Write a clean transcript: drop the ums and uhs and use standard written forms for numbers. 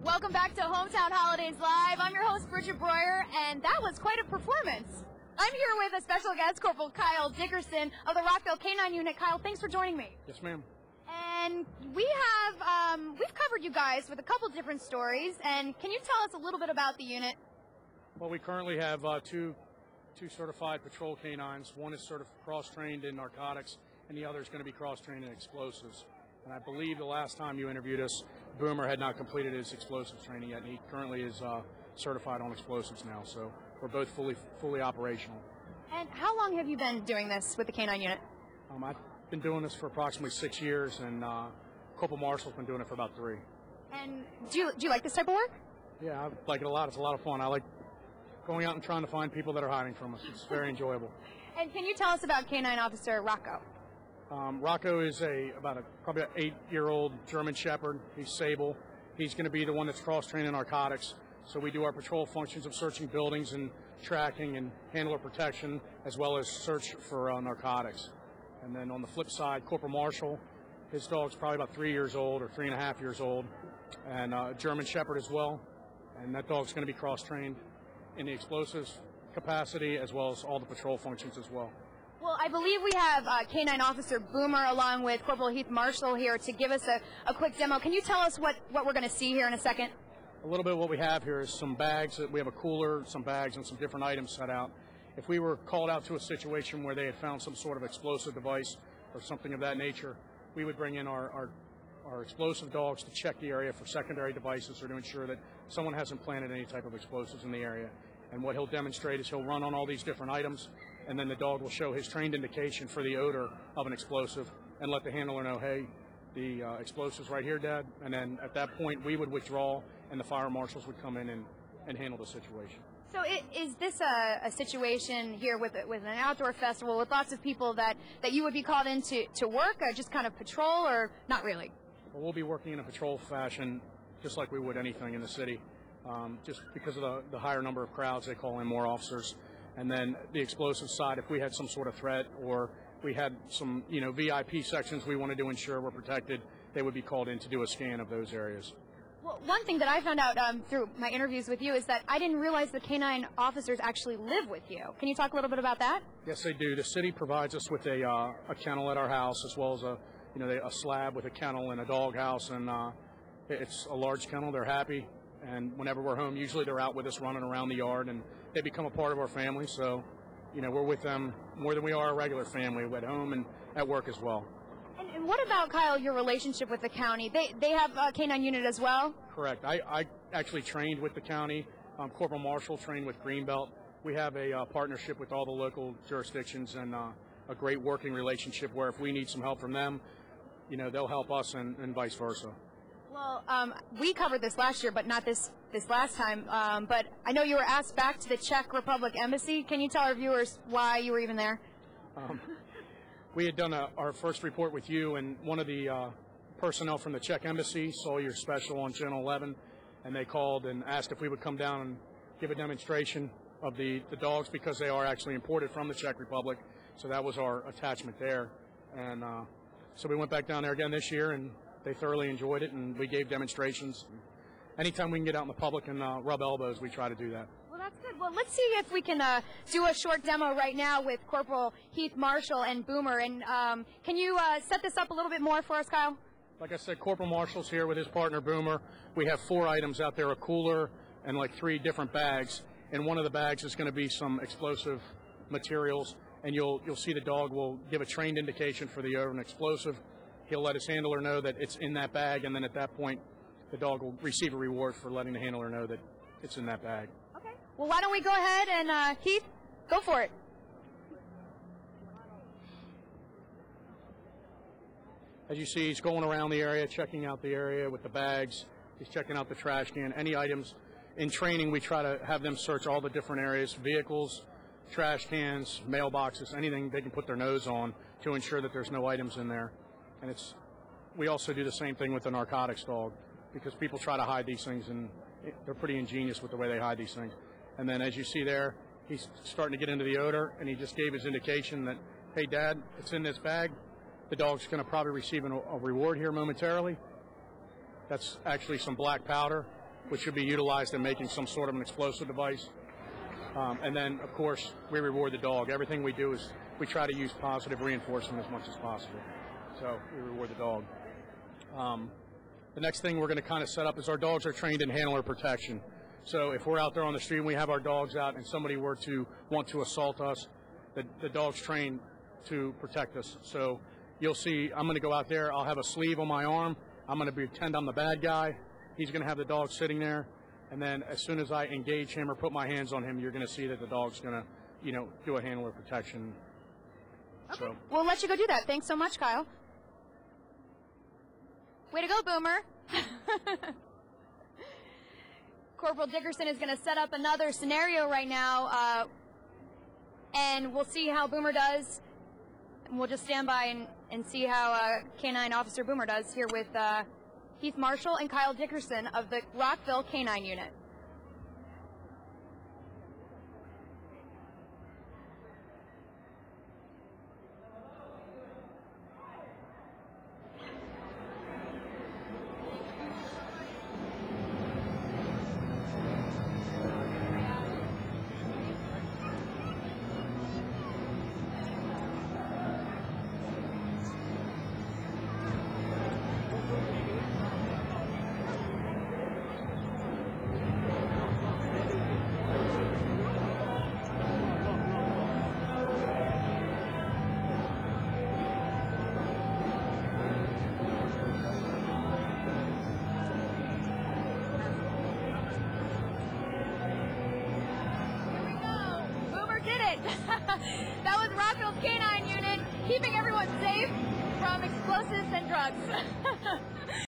Welcome back to Hometown Holidays Live. I'm your host, Bridget Breuer, and that was quite a performance. I'm here with a special guest, Corporal Kyle Dickerson of the Rockville K-9 unit. Kyle, thanks for joining me. Yes, ma'am. And we've covered you guys with a couple different stories, and can you tell us a little bit about the unit? Well, we currently have two certified patrol K-9s. One is sort of cross-trained in narcotics, and the other is going to be cross-trained in explosives. And I believe the last time you interviewed us, Boomer had not completed his explosives training yet, and he currently is certified on explosives now. So we're both fully operational. And how long have you been doing this with the K-9 unit? I've been doing this for approximately 6 years, and Corporal Marshall's been doing it for about 3. And do you like this type of work? Yeah, I like it a lot. It's a lot of fun. I like going out and trying to find people that are hiding from us. It's very enjoyable. And can you tell us about K-9 officer Rocco? Rocco is probably an 8-year-old German Shepherd. He's sable. He's going to be the one that's cross-trained in narcotics. So we do our patrol functions of searching buildings and tracking and handler protection, as well as search for narcotics. And then on the flip side, Corporal Marshall, his dog's probably about 3 years old or 3.5 years old, and a German Shepherd as well. And that dog's going to be cross-trained in the explosives capacity, as well as all the patrol functions as well. Well, I believe we have K-9 Officer Boomer along with Corporal Heath Marshall here to give us a quick demo. Can you tell us what we're going to see here in a second? A little bit of what we have here is some bags. We have a cooler, some bags, and some different items set out. If we were called out to a situation where they had found some sort of explosive device or something of that nature, we would bring in our explosive dogs to check the area for secondary devices or to ensure that someone hasn't planted any type of explosives in the area. And what he'll demonstrate is he'll run on all these different items, and then the dog will show his trained indication for the odor of an explosive and let the handler know, hey, the explosive's right here, Dad. And then at that point, we would withdraw, and the fire marshals would come in and handle the situation. So is this a situation here with an outdoor festival with lots of people that you would be called in to work, or just kind of patrol, or not really? Well, we'll be working in a patrol fashion just like we would anything in the city. Just because of the higher number of crowds, they call in more officers. And then the explosive side, if we had some sort of threat or we had some, VIP sections we wanted to ensure were protected, they would be called in to do a scan of those areas. Well, one thing that I found out through my interviews with you is that I didn't realize the K-9 officers actually live with you. Can you talk a little bit about that? Yes, they do. The city provides us with a kennel at our house, as well as a slab with a kennel and a dog house, and it's a large kennel. They're happy. And whenever we're home, usually they're out with us running around the yard, and they become a part of our family. So, we're with them more than we are a regular family, at home and at work as well. And what about, Kyle, your relationship with the county? They have a K-9 unit as well? Correct. I actually trained with the county. Corporal Marshall trained with Greenbelt. We have a partnership with all the local jurisdictions and a great working relationship where if we need some help from them, they'll help us and vice versa. Well, we covered this last year, but not this last time. But I know you were asked back to the Czech Republic Embassy. Can you tell our viewers why you were even there? We had done our first report with you, and one of the personnel from the Czech Embassy saw your special on Channel 11, and they called and asked if we would come down and give a demonstration of the dogs because they are actually imported from the Czech Republic. So that was our attachment there. And so we went back down there again this year, and they thoroughly enjoyed it, and we gave demonstrations. Anytime we can get out in the public and rub elbows, we try to do that. Well, that's good. Well, let's see if we can do a short demo right now with Corporal Heath Marshall and Boomer. And can you set this up a little bit more for us, Kyle? Like I said, Corporal Marshall's here with his partner, Boomer. We have 4 items out there, a cooler and like 3 different bags. And one of the bags is going to be some explosive materials. And you'll see the dog will give a trained indication for the odor of an explosive. He'll let his handler know that it's in that bag, and then at that point, the dog will receive a reward for letting the handler know that it's in that bag. Okay. Well, why don't we go ahead and, Heath, go for it. As you see, he's going around the area, checking out the area with the bags. He's checking out the trash can, any items. In training, we try to have them search all the different areas, vehicles, trash cans, mailboxes, anything they can put their nose on to ensure that there's no items in there. And we also do the same thing with the narcotics dog because people try to hide these things, and they're pretty ingenious with the way they hide these things. And then as you see there, he's starting to get into the odor, and he just gave his indication that, hey, Dad, it's in this bag. The dog's going to probably receive a reward here momentarily. That's actually some black powder. which should be utilized in making some sort of an explosive device. And then, of course, we reward the dog. Everything we do is we try to use positive reinforcement as much as possible. So we reward the dog. The next thing we're going to kind of set up is our dogs are trained in handler protection. So if we're out there on the street and we have our dogs out and somebody were to want to assault us, the dog's trained to protect us. So you'll see I'm going to go out there. I'll have a sleeve on my arm. I'm going to pretend I'm the bad guy. He's going to have the dog sitting there. And then as soon as I engage him or put my hands on him, you're going to see that the dog's going to, do a handler protection. Okay. So We'll let you go do that. Thanks so much, Kyle. Way to go, Boomer. Corporal Dickerson is going to set up another scenario right now, and we'll see how Boomer does. And we'll just stand by and see how K-9 Officer Boomer does here with Heath Marshall and Kyle Dickerson of the Rockville K-9 unit. That was Rockville's K-9 unit, keeping everyone safe from explosives and drugs.